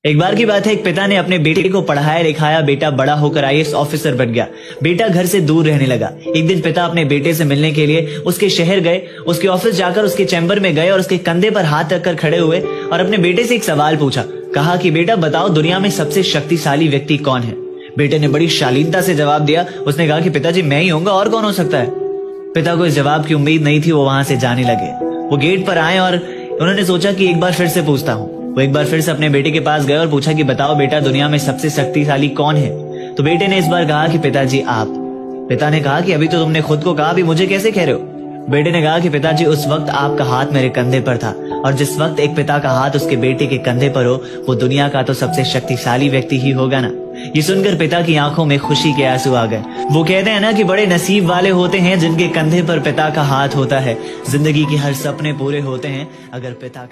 एक बार की बात है, एक पिता ने अपने बेटे को पढ़ाया लिखाया, बेटा बड़ा होकर आईएएस ऑफिसर बन गया। बेटा घर से दूर रहने लगा। एक दिन पिता अपने बेटे से मिलने के लिए उसके शहर गए। उसके ऑफिस जाकर उसके चैम्बर में गए और उसके कंधे पर हाथ रखकर खड़े हुए और अपने बेटे से एक सवाल पूछा। कहा कि बेटा बताओ, दुनिया में सबसे शक्तिशाली व्यक्ति कौन है? बेटे ने बड़ी शालीनता से जवाब दिया। उसने कहा कि पिताजी मैं ही होऊंगा, और कौन हो सकता है? पिता को इस जवाब की उम्मीद नहीं थी। वो वहां से जाने लगे। वो गेट पर आए और उन्होंने सोचा कि एक बार फिर से पूछता हूँ। वो एक बार फिर से अपने बेटे के पास गए और पूछा कि बताओ बेटा, दुनिया में सबसे शक्तिशाली कौन है? तो बेटे ने इस बार कहा कि पिताजी आप। पिता ने कहा कि अभी तो तुमने खुद को कहा, अभी मुझे कैसे कह रहे हो? बेटे ने कहा कि पिताजी उस वक्त आपका हाथ मेरे कंधे पर था, और जिस वक्त एक पिता का हाथ उसके बेटे के कंधे पर हो, वो दुनिया का तो सबसे शक्तिशाली व्यक्ति ही होगा ना। ये सुनकर पिता की आंखों में खुशी के आंसू आ गए। वो कहते हैं ना कि बड़े नसीब वाले होते हैं जिनके कंधे पर पिता का हाथ होता है। जिंदगी के हर सपने पूरे होते हैं अगर पिता